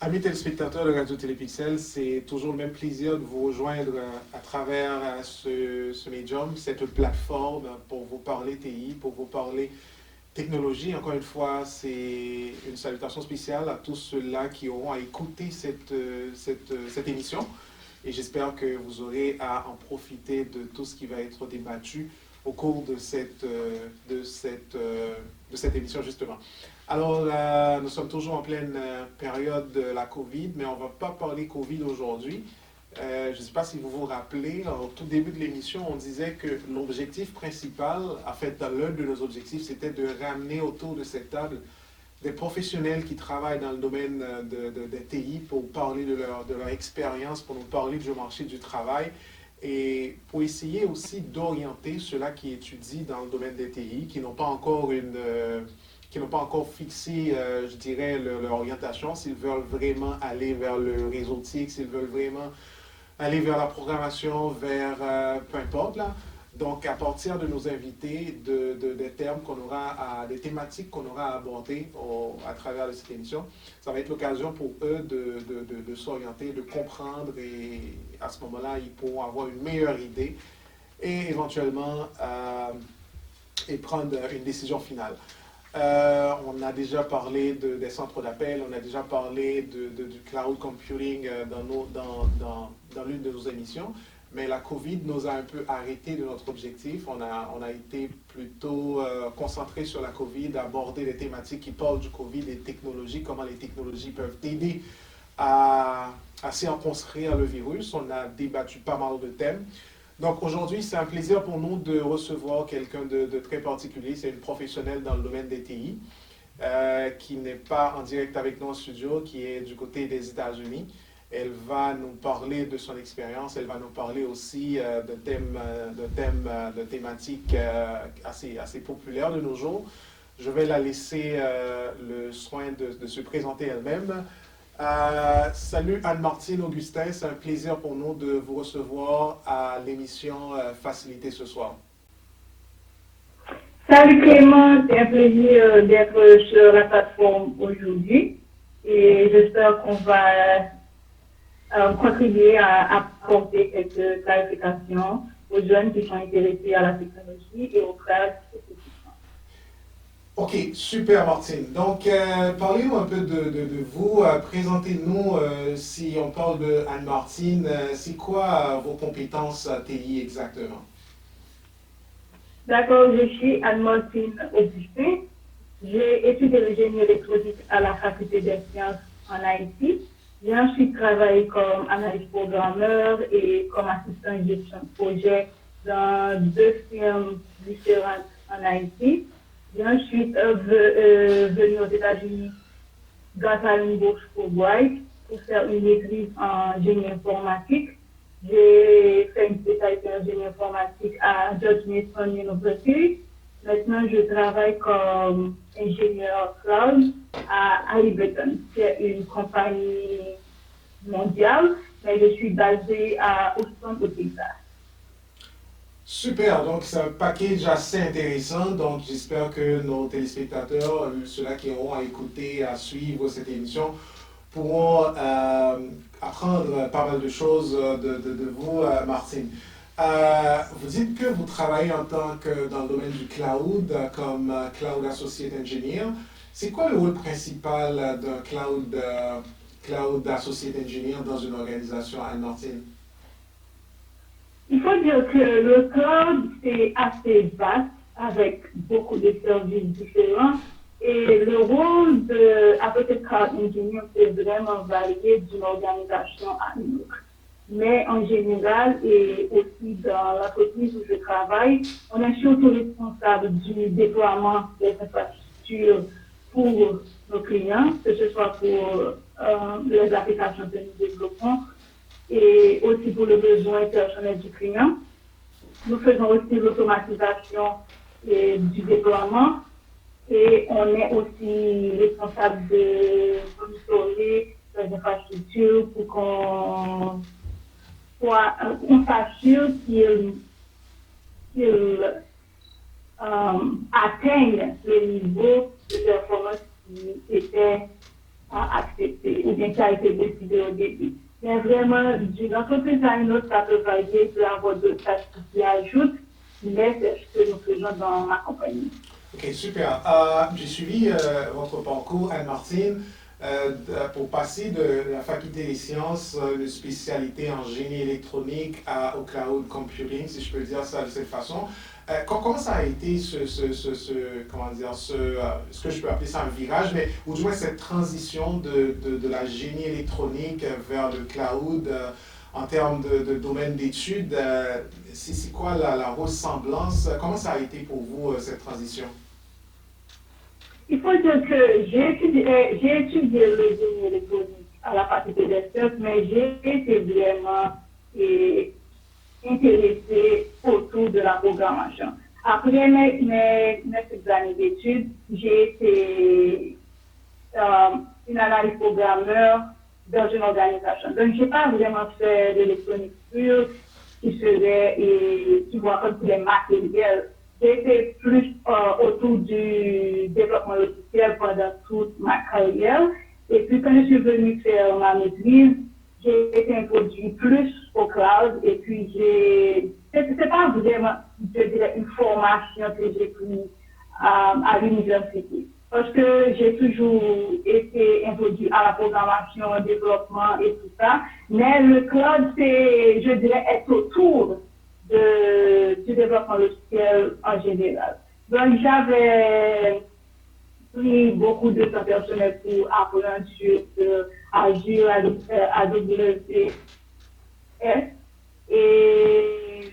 Amis téléspectateurs de Radio Télépixel, c'est toujours le même plaisir de vous rejoindre à travers ce médium, cette plateforme pour vous parler TI, pour vous parler technologie. Encore une fois, c'est une salutation spéciale à tous ceux-là qui auront à écouter cette émission. Et j'espère que vous aurez à en profiter de tout ce qui va être débattu au cours de cette émission, justement. Alors, nous sommes toujours en pleine période de la COVID, mais on ne va pas parler COVID aujourd'hui. Je ne sais pas si vous vous rappelez, au tout début de l'émission, on disait que l'objectif principal, en fait, l'un de nos objectifs, c'était de ramener autour de cette table des professionnels qui travaillent dans le domaine de TI pour parler de leur expérience, pour nous parler du marché du travail et pour essayer aussi d'orienter ceux-là qui étudient dans le domaine des TI, qui n'ont pas encore fixé, je dirais, leur orientation, s'ils veulent vraiment aller vers le réseau TIC, s'ils veulent vraiment aller vers la programmation, vers peu importe là. Donc, à partir de nos invités, des termes qu'on aura, des thématiques qu'on aura à aborder à travers cette émission, ça va être l'occasion pour eux de s'orienter, de comprendre et à ce moment-là, ils pourront avoir une meilleure idée et éventuellement et prendre une décision finale. On a déjà parlé des centres d'appel, on a déjà parlé du cloud computing dans l'une de nos émissions, mais la COVID nous a un peu arrêté de notre objectif. On a été plutôt concentré sur la COVID, aborder des thématiques qui parlent du COVID, des technologies, comment les technologies peuvent aider à circonscrire le virus. On a débattu pas mal de thèmes. Donc aujourd'hui, c'est un plaisir pour nous de recevoir quelqu'un de très particulier. C'est une professionnelle dans le domaine des TI qui n'est pas en direct avec nous en studio, qui est du côté des États-Unis. Elle va nous parler de son expérience. Elle va nous parler aussi de thématiques assez populaires de nos jours. Je vais la laisser le soin de se présenter elle-même. Salut Anne-Martine Augustin, c'est un plaisir pour nous de vous recevoir à l'émission Facilité ce soir. Salut Clément, c'est un plaisir d'être sur la plateforme aujourd'hui et j'espère qu'on va contribuer à apporter quelques clarifications aux jeunes qui sont intéressés à la technologie et au cloud. Ok, super Martine. Donc, parlez-nous un peu de vous. Présentez-nous, si on parle de Anne-Martine, c'est quoi vos compétences TI exactement? D'accord, je suis Anne-Martine Augustin. J'ai étudié le génie électronique à la faculté des sciences en Haïti. J'ai ensuite travaillé comme analyste programmeur et comme assistant de gestion de projet dans 2 firmes différentes en Haïti. J'ai ensuite venu aux États-Unis grâce à une bourse Fulbright pour faire une maîtrise en génie informatique. J'ai fait une spécialité en génie informatique à George Mason University. Maintenant, je travaille comme ingénieur cloud à Halliburton. C'est une compagnie mondiale, mais je suis basée à Houston, au Texas. Super, donc c'est un package assez intéressant. Donc j'espère que nos téléspectateurs, ceux-là qui auront à écouter, à suivre cette émission, pourront apprendre pas mal de choses de vous, Martine. Vous dites que vous travaillez en tant que dans le domaine du cloud, comme Cloud Associate Engineer. C'est quoi le rôle principal d'un Cloud Associate Engineer dans une organisation, Anne-Martine? Il faut dire que le cloud, c'est assez vaste avec beaucoup de services différents et le rôle de Associate Cloud Engineer peut vraiment varier d'une organisation à une autre. Mais en général, et aussi dans l'entreprise où je travaille, on est surtout responsable du déploiement des infrastructures pour nos clients, que ce soit pour les applications que nous développons et aussi pour le besoin personnel du client. Nous faisons aussi l'automatisation du déploiement et on est aussi responsable de monitorer les infrastructures pour qu'on s'assure qu'ils atteignent le niveau de performance qui était a accepté ou bien qui a été décidé au début. Mais vraiment, d'une entreprise à une autre, ça peut varier, il peut y avoir d'autres tâches qui s'y ajoutent, mais c'est ce que nous faisons dans ma compagnie. Ok, super. J'ai suivi votre parcours, Anne-Martine, pour passer de la faculté des sciences, une spécialité en génie électronique au cloud computing, si je peux dire ça de cette façon. Comment ça a été comment dire, ce que je peux appeler ça un virage, mais ou du moins cette transition de la génie électronique vers le cloud en termes de domaine d'études? C'est quoi la ressemblance? Comment ça a été pour vous cette transition? Il faut dire que j'ai étudié le génie électronique à la faculté des sciences, mais j'ai été vraiment intéressée autour de la programmation. Après mes années d'études, j'ai été une analyse programmeur dans une organisation. Donc, je n'ai pas vraiment fait de l'électronique pure qui voit comme tous les matériels. J'ai été plus autour du développement logiciel pendant toute ma carrière. Et puis, quand je suis venue faire ma maîtrise, j'ai été introduit plus au cloud. Et puis, c'est pas vraiment, je dirais, une formation que j'ai prise à l'université. Parce que j'ai toujours été introduit à la programmation, au développement et tout ça. Mais le cloud, c'est, je dirais, être autour du développement logiciel en général. Donc, j'avais pris beaucoup de temps personnel pour apprendre sur Azure, AWS. Et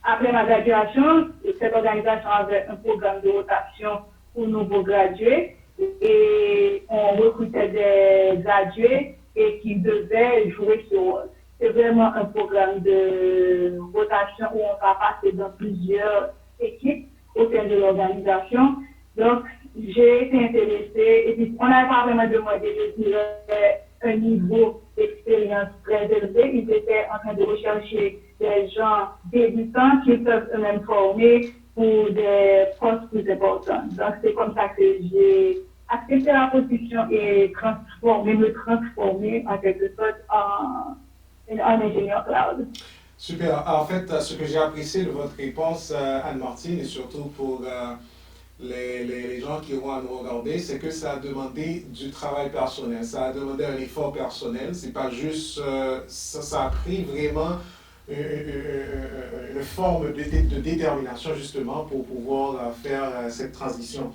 après ma graduation, cette organisation avait un programme de rotation pour nouveaux gradués et on recrutait des gradués et qui devaient jouer ce rôle. C'est vraiment un programme de rotation où on va passer dans plusieurs équipes au sein de l'organisation. Donc, j'ai été intéressée et puis on n'avait pas vraiment demandé, je dirais, un niveau d'expérience très élevé. Ils étaient en train de rechercher des gens débutants qui peuvent eux-mêmes former pour des postes plus importants. Donc, c'est comme ça que j'ai accepté la position et me transformer en quelque sorte en ingénieur cloud. Super. En fait, ce que j'ai apprécié de votre réponse, Anne-Martine, et surtout pour les gens qui vont nous regarder, c'est que ça a demandé du travail personnel, ça a demandé un effort personnel. C'est pas juste, ça a pris vraiment une forme de détermination justement pour pouvoir faire cette transition.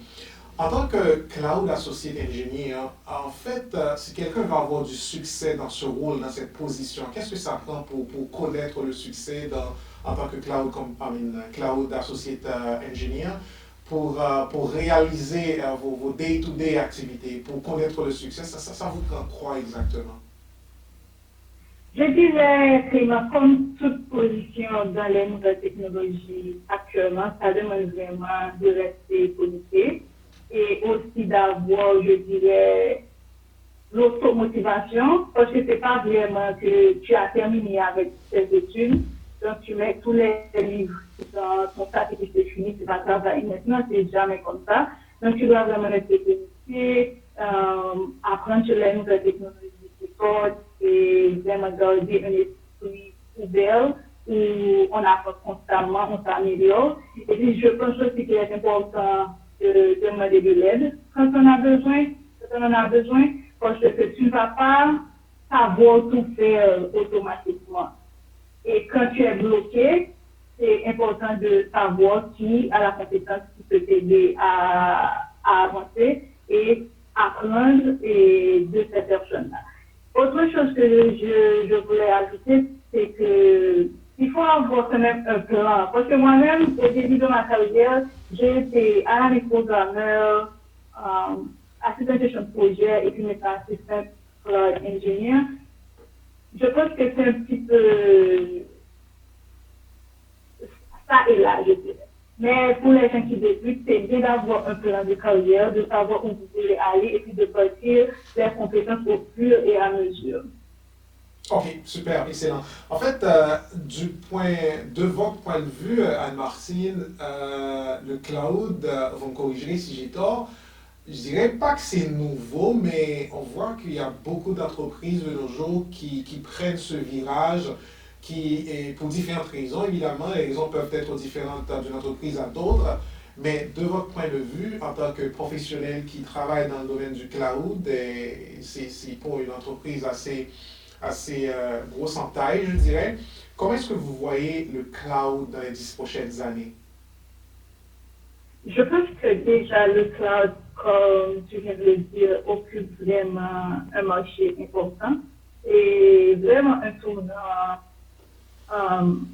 En tant que Cloud Associate Engineer, en fait, si quelqu'un va avoir du succès dans ce rôle, dans cette position, qu'est-ce que ça prend pour connaître le succès en tant que Cloud Associate Engineer, pour réaliser vos day-to-day activités, pour connaître le succès, ça vous prend quoi exactement? Je dirais que comme toute position dans les nouvelles technologies actuellement, ça demande vraiment de rester connecté et aussi d'avoir, je dirais, l'automotivation, parce que c'est pas vraiment que tu as terminé avec tes études, donc tu mets tous les livres dans ton sac et puis c'est fini, tu vas travailler maintenant, c'est jamais comme ça. Donc tu dois vraiment rester connecté, apprendre sur les nouvelles technologies qui sortent et vraiment garder un esprit ouvert où on apprend constamment, on s'améliore. Et puis je pense aussi qu'il est important de demander de l'aide quand on en a besoin, parce que tu ne vas pas savoir tout faire automatiquement. Et quand tu es bloqué, c'est important de savoir qui a la compétence qui peut t'aider à avancer et apprendre de cette personne-là. Autre chose que je voulais ajouter, c'est que il faut avoir quand même un plan. Parce que moi-même, au début de ma carrière, j'ai été analyste programmeur, assistant gestion de projet et puis maintenant assistant ingénieur. Je pense que c'est un petit peu ça et là, je dirais. Mais pour les gens qui débutent, c'est bien d'avoir un plan de carrière, de savoir où vous voulez aller et puis de partir les compétences au fur et à mesure. Ok, super, excellent. En fait, de votre point de vue, Anne-Martine, le cloud, vous me corrigerez si j'ai tort, Je dirais pas que c'est nouveau, mais on voit qu'il y a beaucoup d'entreprises de nos jours qui prennent ce virage, et pour différentes raisons, évidemment, les raisons peuvent être différentes d'une entreprise à d'autres, mais de votre point de vue, en tant que professionnel qui travaille dans le domaine du cloud, c'est pour une entreprise assez grosse en taille, je dirais. Comment est-ce que vous voyez le cloud dans les 10 prochaines années? Je pense que déjà le cloud, comme tu viens de le dire, occupe vraiment un marché important et vraiment un tournant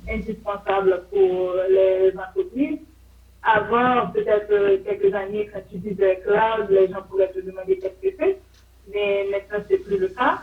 indispensable pour les entreprises. Avant, peut-être quelques années, quand tu disais cloud, les gens pourraient te demander qu'est-ce que c'est, mais maintenant, c'est plus le cas.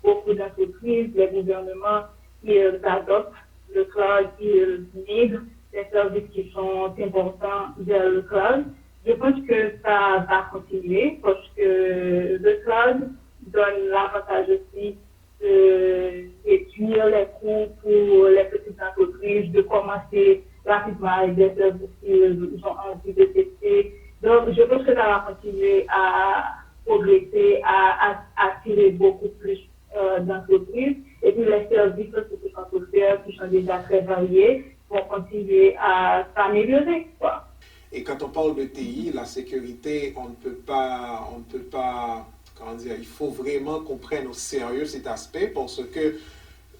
Beaucoup d'entreprises, les gouvernements, ils adoptent le cloud, ils migrent les services qui sont importants vers le cloud. Je pense que ça va continuer parce que le cloud donne l'avantage aussi de réduire les coûts pour les petites entreprises, de commencer rapidement avec des services qu'ils ont envie de tester. Donc, je pense que ça va continuer à progresser, à attirer beaucoup plus d'entreprises. Et puis, les services que sont offerts, qui sont déjà très variés, vont continuer à s'améliorer, quoi. Et quand on parle de TI, la sécurité, on ne peut pas, comment dire, il faut vraiment qu'on prenne au sérieux cet aspect parce que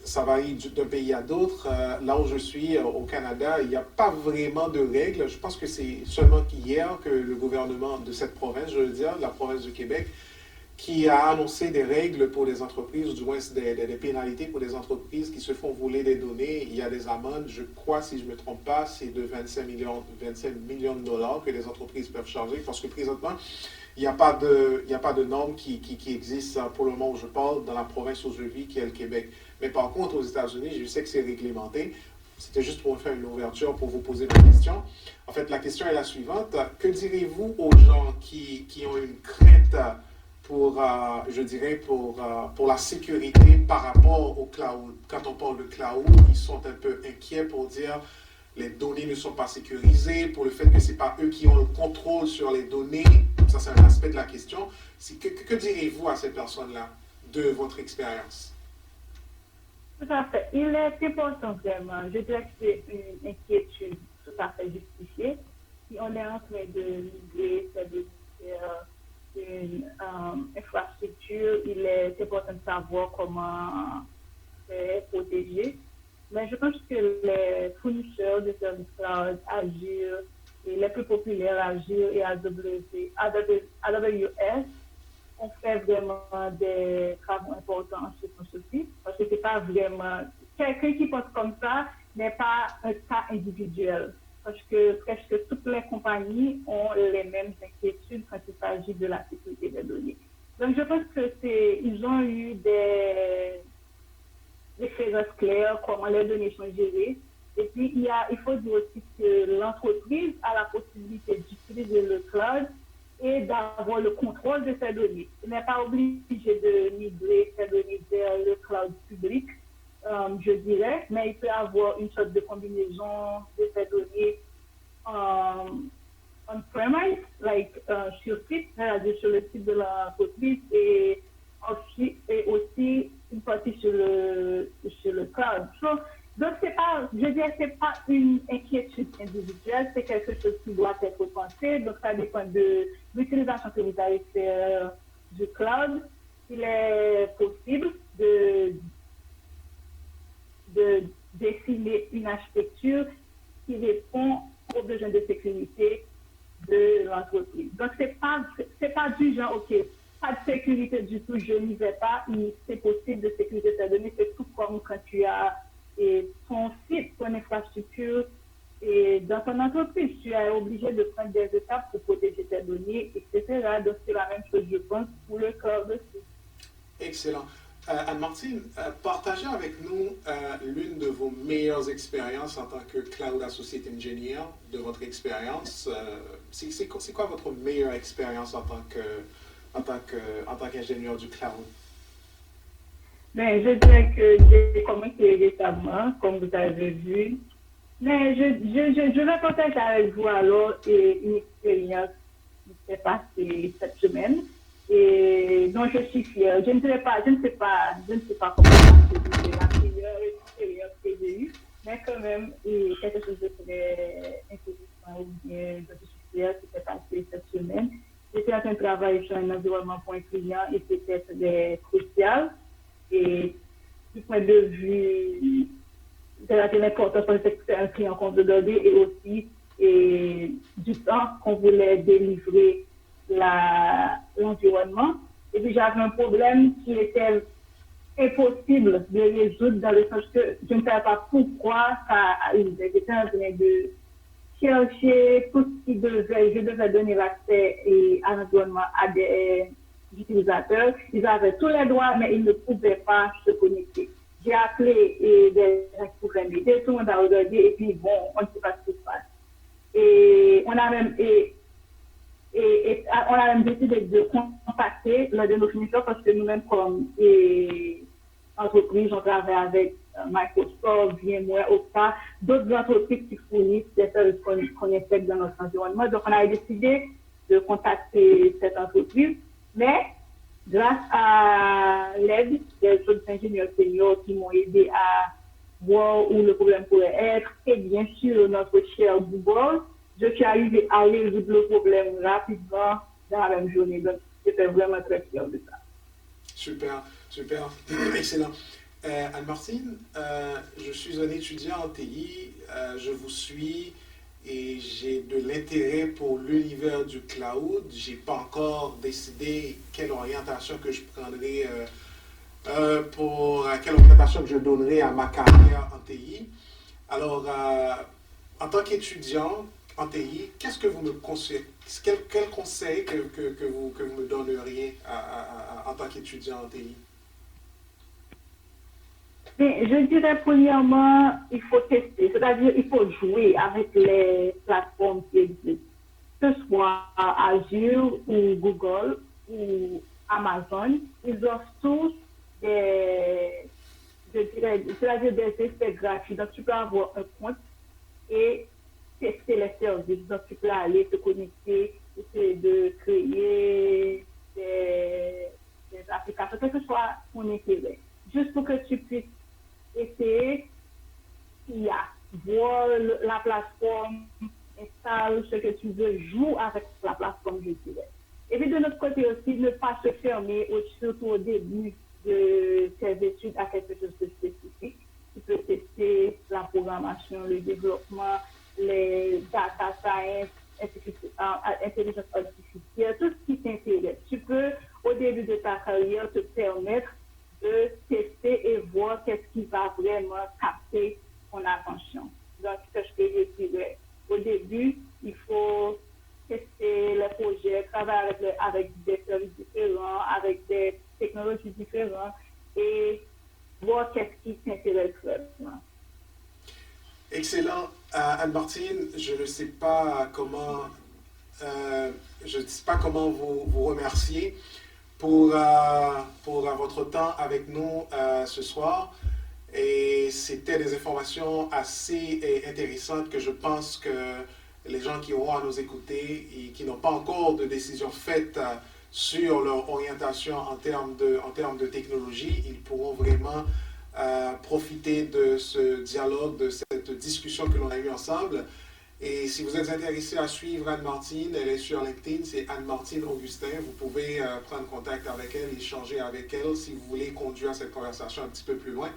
ça varie d'un pays à d'autre. Là où je suis, au Canada, il n'y a pas vraiment de règles. Je pense que c'est seulement hier que le gouvernement de cette province, je veux dire, la province du Québec, qui a annoncé des règles pour les entreprises, ou du moins des pénalités pour les entreprises qui se font voler des données. Il y a des amendes, je crois, si je ne me trompe pas, c'est de 25 millions de dollars que les entreprises peuvent charger, parce que présentement, il n'y a pas de normes qui existent pour le moment où je parle dans la province où je vis, qui est le Québec. Mais par contre, aux États-Unis, je sais que c'est réglementé. C'était juste pour faire une ouverture pour vous poser ma question. En fait, la question est la suivante. Que direz-vous aux gens qui ont une crainte pour, je dirais, pour la sécurité par rapport au cloud? Quand on parle de cloud, ils sont un peu inquiets pour dire les données ne sont pas sécurisées, pour le fait que ce n'est pas eux qui ont le contrôle sur les données. Ça, c'est un aspect de la question. Que direz-vous à ces personnes-là de votre expérience? Tout à fait. Il est important vraiment. Je dirais que c'est une inquiétude tout à fait justifiée. Si on est en train de migrer, c'est-à-dire une infrastructure, il est important de savoir comment c'est protégé. Mais je pense que les fournisseurs de services cloud, Azure, et les plus populaires, Azure et AWS, on fait vraiment des travaux importants en ce sens-ci, parce que c'est pas vraiment quelqu'un qui pense comme ça n'est pas un cas individuel, parce que presque toutes les compagnies ont les mêmes inquiétudes quand il s'agit de la sécurité des données. Donc je pense que ils ont eu des références claires, comment les données sont gérées. Et puis il faut dire aussi que l'entreprise a la possibilité d'utiliser le cloud et d'avoir le contrôle de ces données. Il n'est pas obligé de migrer ces données vers le cloud public, je dirais, mais il peut avoir une sorte de combinaison de ces données on-premise, sur site, c'est-à-dire sur le site de l'entreprise, et aussi une partie sur le cloud. Donc, je dirais, c'est pas une inquiétude individuelle, c'est quelque chose qui doit être pensé. Donc, ça dépend de l'utilisation que vous allez faire du cloud. Il est possible de dessiner une architecture qui répond aux besoins de sécurité de l'entreprise. Donc, c'est pas du genre, OK, pas de sécurité du tout, je n'y vais pas, c'est possible de sécuriser tes données, c'est tout comme quand tu as ton site, ton infrastructure, et dans ton entreprise, tu es obligé de prendre des étapes pour protéger tes données, etc. Donc, c'est la même chose, je pense, pour le cloud aussi. Excellent. Anne-Martine, partagez avec nous l'une de vos meilleures expériences en tant que Cloud Associate Engineer, de votre expérience. C'est quoi votre meilleure expérience en tant qu'ingénieur du cloud? Ben, je dirais que j'ai commencé récemment, comme vous avez vu. Mais je vais partager avec vous alors une expérience s'est passé cette semaine et dont je suis fière. Je ne sais pas comment c'est la meilleure expérience que j'ai eue, mais quand même, quelque chose de très intéressant ou bien je suis fière qui s'est passé cette semaine. J'étais en train de travailler sur un environnement pour un client et c'était très crucial. Et du point de vue de l'importance parce que c'est un client qu'on veut garder et aussi du temps qu'on voulait délivrer l'environnement. Et puis j'avais un problème qui était impossible de résoudre dans le sens que je ne savais pas pourquoi ça arrivait. J'étais en train de chercher tout ce qui je devais donner l'accès à l'environnement à des utilisateurs. Ils avaient tous les droits, mais ils ne pouvaient pas se connecter. J'ai appelé des gens qui pouvaient m'aider, tout le monde a regardé, et puis bon, on ne sait pas ce qui se passe. Et on a même, on a même décidé de contacter l'un de nos fournisseurs parce que nous-mêmes, comme entreprise, on travaille avec Microsoft, VMware, Okta, d'autres entreprises qui fournissent des services qu'on intègre dans notre environnement. Donc, on a décidé de contacter cette entreprise, mais grâce à l'aide des autres ingénieurs seniors qui m'ont aidé à voir où le problème pourrait être, et bien sûr, notre cher Google, je suis arrivée à résoudre le problème rapidement dans la même journée. Donc, j'étais vraiment très fière de ça. Super, super, excellent. Anne-Martine, je suis un étudiant en TI, je vous suis et j'ai de l'intérêt pour l'univers du cloud. Je n'ai pas encore décidé quelle orientation que je prendrai, quelle orientation que je donnerai à ma carrière en TI. Alors, en tant qu'étudiant en TI, qu'est-ce que vous me conseillez, quel conseil que vous me donneriez en tant qu'étudiant en TI? Mais je dirais premièrement, il faut tester, c'est-à-dire il faut jouer avec les plateformes qui existent, que ce soit Azure ou Google ou Amazon, ils offrent tous c'est-à-dire des essais gratuits. Donc tu peux avoir un compte et tester les services. Donc tu peux aller te connecter, essayer de créer des applications, quel que soit ton intérêt, juste pour que tu puisses essayer voir la plateforme, installe ce que tu veux, joue avec la plateforme, je dirais. Et puis de notre côté aussi, ne pas se fermer, surtout au début de tes études, à quelque chose de spécifique. Tu peux tester la programmation, le développement, les data science, intelligence artificielle, tout ce qui t'intéresse. Tu peux, au début de ta carrière, te permettre de tester et voir qu'est-ce qui va vraiment capter ton attention. Donc, c'est ce que je dirais. Au début, il faut tester les projets, travailler avec des services différents, avec des technologies différentes et voir qu'est-ce qui t'intéresse vraiment. Excellent. Anne-Martine, je ne sais pas comment, vous remercier pour votre temps avec nous ce soir. Et c'était des informations assez intéressantes que je pense que les gens qui auront à nous écouter et qui n'ont pas encore de décision faite sur leur orientation en termes de technologie, ils pourront vraiment profiter de ce dialogue, de cette discussion que l'on a eue ensemble. Et si vous êtes intéressé à suivre Anne-Martine, elle est sur LinkedIn, c'est Anne-Martine Augustin. Vous pouvez prendre contact avec elle, échanger avec elle si vous voulez conduire cette conversation un petit peu plus loin.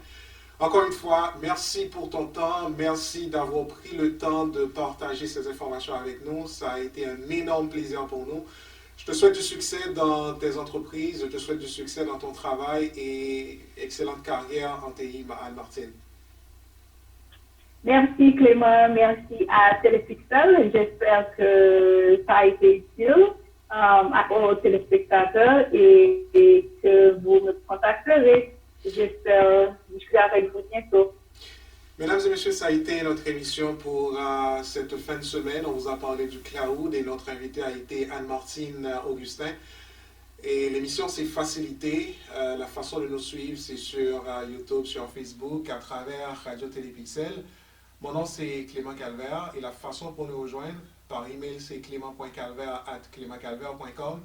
Encore une fois, merci pour ton temps, merci d'avoir pris le temps de partager ces informations avec nous. Ça a été un énorme plaisir pour nous. Je te souhaite du succès dans tes entreprises, je te souhaite du succès dans ton travail et excellente carrière en TI, Anne-Martine. Merci Clément, merci à Télépixel. J'espère que ça a été utile aux téléspectateurs et que vous me contacterez. J'espère discuter avec vous bientôt. Mesdames et messieurs, ça a été notre émission pour cette fin de semaine. On vous a parlé du cloud et notre invité a été Anne-Martine Augustin. Et l'émission s'est facilitée. La façon de nous suivre, c'est sur YouTube, sur Facebook, à travers Radio Télépixel. Mon nom, c'est Clément Calvaire et la façon pour nous rejoindre, Par email, c'est clément.calvaire@clémentcalvaire.com.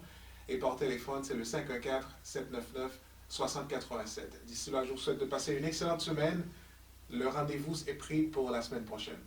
Et par téléphone, c'est le 514-799-6087. D'ici là, je vous souhaite de passer une excellente semaine. Le rendez-vous est pris pour la semaine prochaine.